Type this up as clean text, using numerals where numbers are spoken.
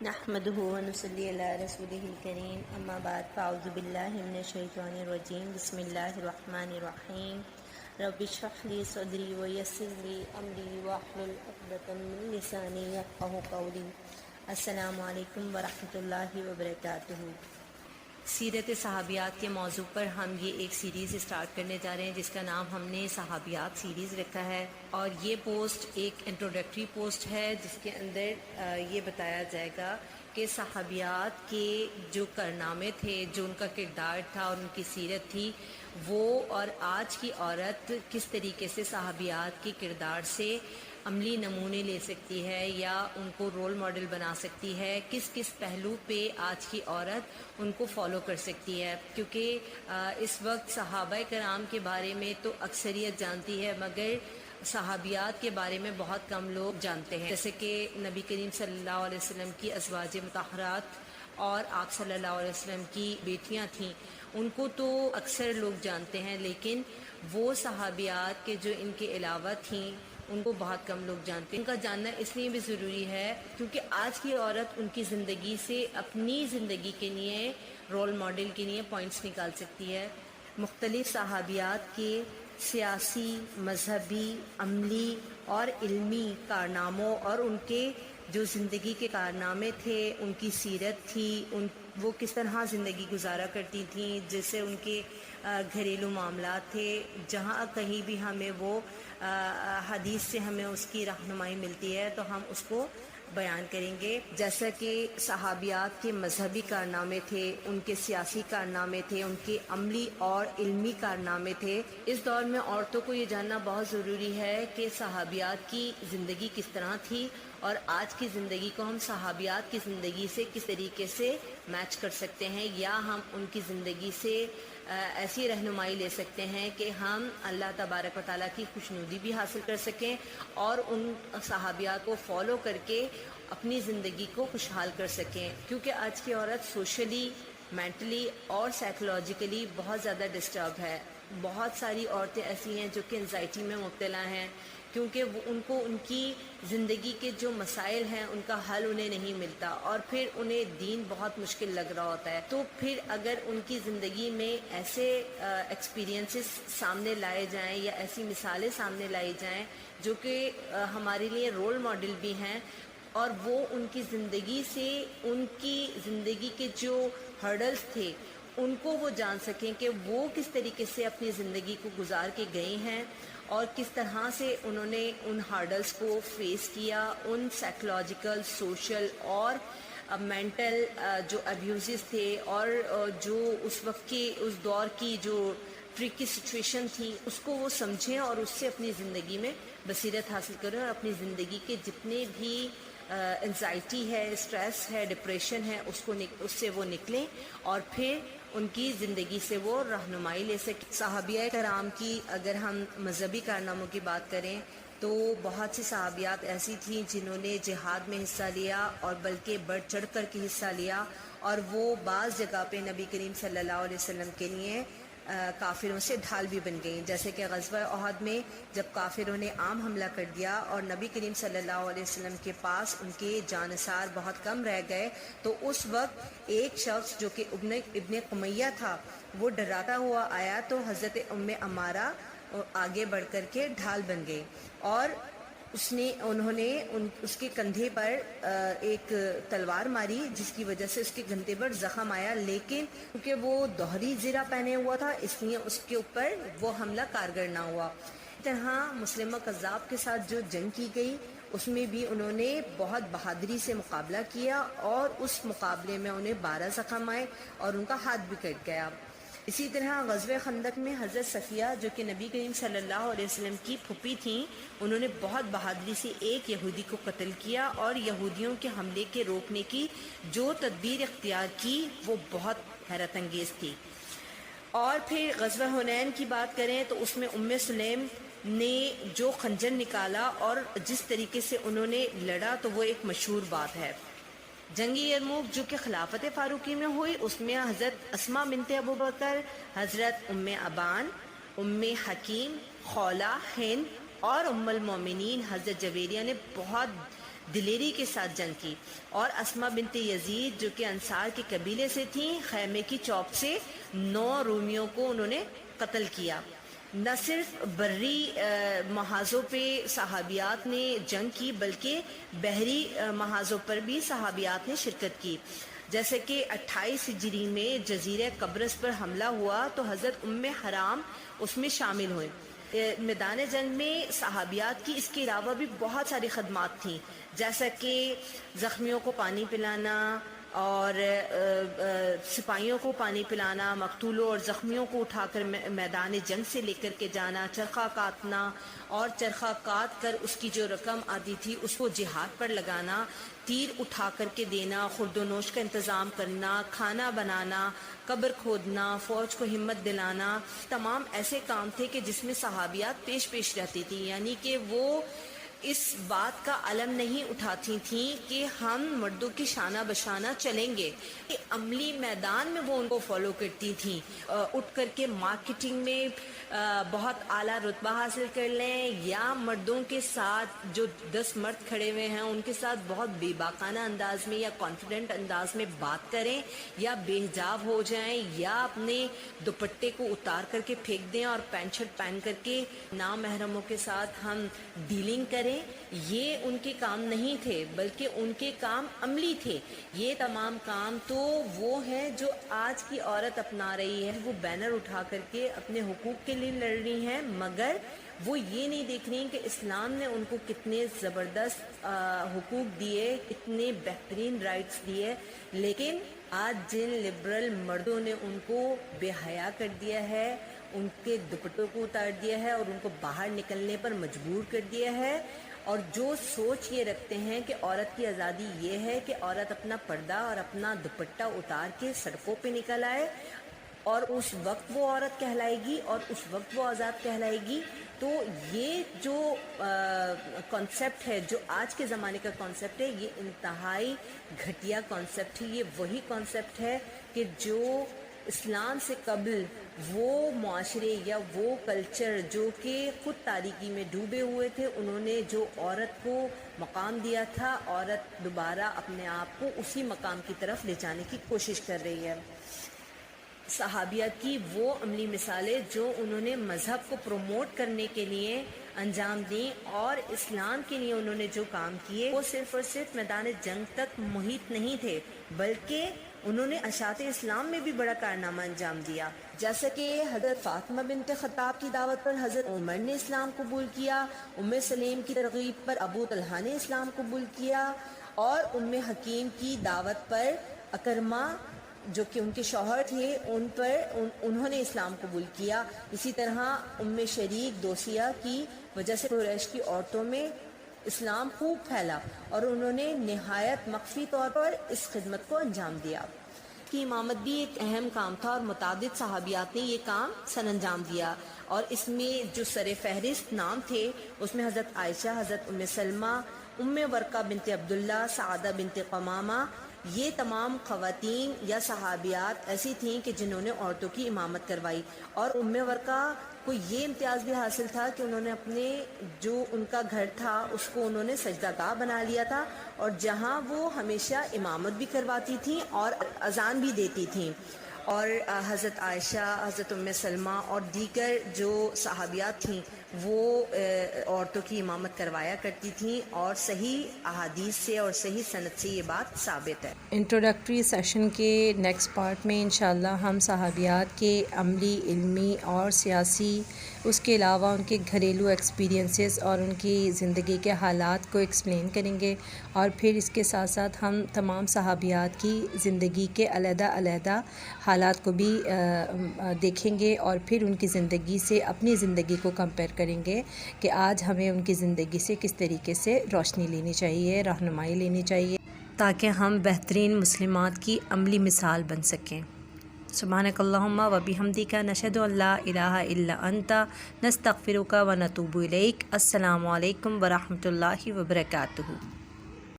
نحمده ونصلي على رسوله الكريم اما بعد فاعوذ بالله من الشيطان الرجيم بسم الله الرحمن الرحيم رب اشرح لي صدري ويسر لي امري واحلل عقدة من لساني يفقهوا قولي السلام علیکم ورحمۃ اللہ وبرکاتہ۔ سیرت صحابیات کے موضوع پر ہم یہ ایک سیریز اسٹارٹ کرنے جا رہے ہیں جس کا نام ہم نے صحابیات سیریز رکھا ہے، اور یہ پوسٹ ایک انٹروڈکٹری پوسٹ ہے جس کے اندر یہ بتایا جائے گا کہ صحابیات کے جو کارنامے تھے، جو ان کا کردار تھا اور ان کی سیرت تھی، وہ اور آج کی عورت کس طریقے سے صحابیات کے کردار سے عملی نمونے لے سکتی ہے یا ان کو رول ماڈل بنا سکتی ہے، کس کس پہلو پہ آج کی عورت ان کو فالو کر سکتی ہے، کیونکہ اس وقت صحابہ کرام کے بارے میں تو اکثریت جانتی ہے مگر صحابیات کے بارے میں بہت کم لوگ جانتے ہیں، جیسے کہ نبی کریم صلی اللہ علیہ وسلم کی ازواج مطہرات اور آپ صلی اللہ علیہ وسلم کی بیٹیاں تھیں، ان کو تو اکثر لوگ جانتے ہیں، لیکن وہ صحابیات کے جو ان کے علاوہ تھیں ان کو بہت کم لوگ جانتے ہیں۔ ان کا جاننا اس لیے بھی ضروری ہے کیونکہ آج کی عورت ان کی زندگی سے اپنی زندگی کے لیے رول ماڈل کے لیے پوائنٹس نکال سکتی ہے۔ مختلف صحابیات کے سیاسی، مذہبی، عملی اور علمی کارناموں اور ان کے جو زندگی کے کارنامے تھے، ان کی سیرت تھی، وہ کس طرح زندگی گزارا کرتی تھیں، جیسے ان کے گھریلو معاملات تھے، جہاں کہیں بھی ہمیں وہ حدیث سے ہمیں اس کی رہنمائی ملتی ہے تو ہم اس کو بیان کریں گے، جیسا کہ صحابیات کے مذہبی کارنامے تھے، ان کے سیاسی کارنامے تھے، ان کے عملی اور علمی کارنامے تھے۔ اس دور میں عورتوں کو یہ جاننا بہت ضروری ہے کہ صحابیات کی زندگی کس طرح تھی اور آج کی زندگی کو ہم صحابیات کی زندگی سے کس طریقے سے میچ کر سکتے ہیں، یا ہم ان کی زندگی سے ایسی رہنمائی لے سکتے ہیں کہ ہم اللہ تبارک و تعالیٰ کی خوشنودی بھی حاصل کر سکیں اور ان صحابیات کو فالو کر کے اپنی زندگی کو خوشحال کر سکیں، کیونکہ آج کی عورت سوشلی، مینٹلی اور سائیکولوجیکلی بہت زیادہ ڈسٹرب ہے۔ بہت ساری عورتیں ایسی ہیں جو کہ انزائٹی میں مبتلا ہیں کیونکہ ان کو ان کی زندگی کے جو مسائل ہیں ان کا حل انہیں نہیں ملتا، اور پھر انہیں دین بہت مشکل لگ رہا ہوتا ہے۔ تو پھر اگر ان کی زندگی میں ایسے ایکسپیرینسز سامنے لائے جائیں یا ایسی مثالیں سامنے لائی جائیں جو کہ ہمارے لیے رول ماڈل بھی ہیں، اور وہ ان کی زندگی سے ان کی زندگی کے جو ہرڈلز تھے ان کو وہ جان سکیں کہ وہ کس طریقے سے اپنی زندگی کو گزار کے گئے ہیں اور کس طرح سے انہوں نے ان ہارڈلز کو فیس کیا، ان سائیکولوجیکل، سوشل اور مینٹل جو ابیوزز تھے اور جو اس وقت کی اس دور کی جو ٹرکی سچویشن تھی اس کو وہ سمجھیں اور اس سے اپنی زندگی میں بصیرت حاصل کریں اور اپنی زندگی کے جتنے بھی انزائٹی ہے، اسٹریس ہے، ڈپریشن ہے، اس سے وہ نکلیں اور پھر ان کی زندگی سے وہ رہنمائی لے سکیں۔ صحابیہ کرام کی اگر ہم مذہبی کارناموں کی بات کریں تو بہت سی صحابیات ایسی تھیں جنہوں نے جہاد میں حصہ لیا اور بلکہ بڑھ چڑھ کر کے حصہ لیا، اور وہ بعض جگہ پہ نبی کریم صلی اللہ علیہ وسلم کے لیے کافروں سے ڈھال بھی بن گئیں، جیسے کہ غزوہ احد میں جب کافروں نے عام حملہ کر دیا اور نبی کریم صلی اللہ علیہ وسلم کے پاس ان کے جانثار بہت کم رہ گئے، تو اس وقت ایک شخص جو کہ ابن قمیہ تھا وہ ڈراتا ہوا آیا تو حضرت ام عمارہ آگے بڑھ کر کے ڈھال بن گئے، اور انہوں نے اس کے کندھے پر ایک تلوار ماری جس کی وجہ سے اس کے کندھے پر زخم آیا، لیکن کیونکہ وہ دوہری زرہ پہنے ہوا تھا اس لیے اس کے اوپر وہ حملہ کارگر نہ ہوا۔ اس طرح مسلمہ کذاب کے ساتھ جو جنگ کی گئی اس میں بھی انہوں نے بہت بہادری سے مقابلہ کیا اور اس مقابلے میں انہیں 12 زخم آئے اور ان کا ہاتھ بھی کٹ گیا۔ اسی طرح غزوہ خندق میں حضرت صفیہ جو کہ نبی کریم صلی اللہ علیہ وسلم کی پھوپھی تھیں، انہوں نے بہت بہادری سے ایک یہودی کو قتل کیا، اور یہودیوں کے حملے کے روکنے کی جو تدبیر اختیار کی وہ بہت حیرت انگیز تھی۔ اور پھر غزوہ حنین کی بات کریں تو اس میں ام سلیم نے جو خنجر نکالا اور جس طریقے سے انہوں نے لڑا تو وہ ایک مشہور بات ہے۔ جنگ یرموک جو کہ خلافت فاروقی میں ہوئی اس میں حضرت اسماء بنت ابو بکر، حضرت ام ابان، ام حکیم، خولہ، ہند اور ام المومنین حضرت جویریہ نے بہت دلیری کے ساتھ جنگ کی، اور اسما بنت یزید جو کہ انصار کے قبیلے سے تھیں، خیمے کی چوک سے 9 رومیوں کو انہوں نے قتل کیا۔ نہ صرف بری محاذوں پہ صحابیات نے جنگ کی بلکہ بحری محاذوں پر بھی صحابیات نے شرکت کی، جیسے کہ 28 ہجری میں جزیرہ قبرص پر حملہ ہوا تو حضرت ام حرام اس میں شامل ہوئے۔ میدان جنگ میں صحابیات کی اس کے علاوہ بھی بہت ساری خدمات تھیں، جیسا کہ زخمیوں کو پانی پلانا اور سپاہیوں کو پانی پلانا، مقتولوں اور زخمیوں کو اٹھا کر میدان جنگ سے لے کر کے جانا، چرخہ کاٹنا اور چرخہ کاٹ کر اس کی جو رقم آتی تھی اس کو جہاد پر لگانا، تیر اٹھا کر کے دینا، خورد و نوش کا انتظام کرنا، کھانا بنانا، قبر کھودنا، فوج کو ہمت دلانا، تمام ایسے کام تھے کہ جس میں صحابیات پیش رہتی تھیں، یعنی کہ وہ اس بات کا علم نہیں اٹھاتی تھیں کہ ہم مردوں کی شانہ بشانہ چلیں گے، عملی میدان میں وہ ان کو فالو کرتی تھیں، اٹھ کر کے مارکیٹنگ میں بہت اعلیٰ رتبہ حاصل کر لیں، یا مردوں کے ساتھ جو 10 مرد کھڑے ہوئے ہیں ان کے ساتھ بہت بے باکانہ انداز میں یا کانفیڈنٹ انداز میں بات کریں، یا بے حجاب ہو جائیں، یا اپنے دوپٹے کو اتار کر کے پھینک دیں اور پینٹ شرٹ پہن کر کے نامحرموں کے ساتھ ہم ڈیلنگ کریں۔ یہ ان کے کام نہیں تھے بلکہ ان کے کام عملی تھے۔ یہ تمام کام تو وہ ہیں جو آج کی عورت اپنا رہی ہے، وہ بینر اٹھا کر کے اپنے حقوق کے لیے لڑ رہی ہیں، مگر وہ یہ نہیں دیکھ رہی کہ اسلام نے ان کو کتنے زبردست حقوق دیے، اتنے بہترین رائٹس دیے، لیکن آج جن لبرل مردوں نے ان کو بے حیا کر دیا ہے، ان کے دوپٹوں کو اتار دیا ہے اور ان کو باہر نکلنے پر مجبور کر دیا ہے، اور جو سوچ یہ رکھتے ہیں کہ عورت کی آزادی یہ ہے کہ عورت اپنا پردہ اور اپنا دوپٹہ اتار کے سڑکوں پہ نکل آئے اور اس وقت وہ عورت کہلائے گی اور اس وقت وہ آزاد کہلائے گی، تو یہ جو کانسیپٹ ہے، جو آج کے زمانے کا کانسیپٹ ہے، یہ انتہائی گھٹیا کانسیپٹ ہے۔ یہ وہی کانسیپٹ ہے کہ جو اسلام سے قبل وہ معاشرے یا وہ کلچر جو کہ خود تاریکی میں ڈوبے ہوئے تھے، انہوں نے جو عورت کو مقام دیا تھا، عورت دوبارہ اپنے آپ کو اسی مقام کی طرف لے جانے کی کوشش کر رہی ہے۔ صحابیات کی وہ عملی مثالیں جو انہوں نے مذہب کو پروموٹ کرنے کے لیے انجام دیں اور اسلام کے لیے انہوں نے جو کام کیے، وہ صرف اور صرف میدان جنگ تک محیط نہیں تھے، بلکہ انہوں نے اشاعت اسلام میں بھی بڑا کارنامہ انجام دیا، جیسا کہ حضرت فاطمہ بنت خطاب کی دعوت پر حضرت عمر نے اسلام قبول کیا، ام سلیم کی ترغیب پر ابو طلحہ نے اسلام قبول کیا، اور ام حکیم کی دعوت پر اکرمہ جو کہ ان کے شوہر تھے انہوں نے اسلام قبول کیا۔ اسی طرح ام شریک دوسیہ کی وجہ سے قریش کی عورتوں میں اسلام خوب پھیلا اور انہوں نے نہایت مخفی طور پر اس خدمت کو انجام دیا۔ کی امامت بھی ایک اہم کام تھا اور متعدد صحابیات نے یہ کام سر انجام دیا، اور اس میں جو سر فہرست نام تھے اس میں حضرت عائشہ، حضرت ام سلمہ، ام ورقہ بنت عبداللہ، سعادہ بنت قمامہ، یہ تمام خواتین یا صحابیات ایسی تھیں کہ جنہوں نے عورتوں کی امامت کروائی، اور ام ورقہ کو یہ امتیاز بھی حاصل تھا کہ انہوں نے اپنے جو ان کا گھر تھا اس کو انہوں نے سجدہ گاہ بنا لیا تھا، اور جہاں وہ ہمیشہ امامت بھی کرواتی تھیں اور اذان بھی دیتی تھیں، اور حضرت عائشہ، حضرت ام سلمہ اور دیگر جو صحابیات تھیں وہ عورتوں کی امامت کروایا کرتی تھیں، اور صحیح احادیث سے اور صحیح سند سے یہ بات ثابت ہے۔ انٹروڈکٹری سیشن کے نیکسٹ پارٹ میں انشاءاللہ ہم صحابیات کے عملی، علمی اور سیاسی، اس کے علاوہ ان کے گھریلو ایکسپیرینسز اور ان کی زندگی کے حالات کو ایکسپلین کریں گے، اور پھر اس کے ساتھ ساتھ ہم تمام صحابیات کی زندگی کے علیحدہ حالات کو بھی دیکھیں گے، اور پھر ان کی زندگی سے اپنی زندگی کو کمپیئر کریں گے کہ آج ہمیں ان کی زندگی سے کس طریقے سے روشنی لینی چاہیے، رہنمائی لینی چاہیے، تاکہ ہم بہترین مسلمات کی عملی مثال بن سکیں۔ سبحانک اللہم و بحمدک، نشہد ان لا الہ الا انت، نستغفرک و نتوب الیک۔ السلام علیکم ورحمۃ اللہ وبرکاتہ۔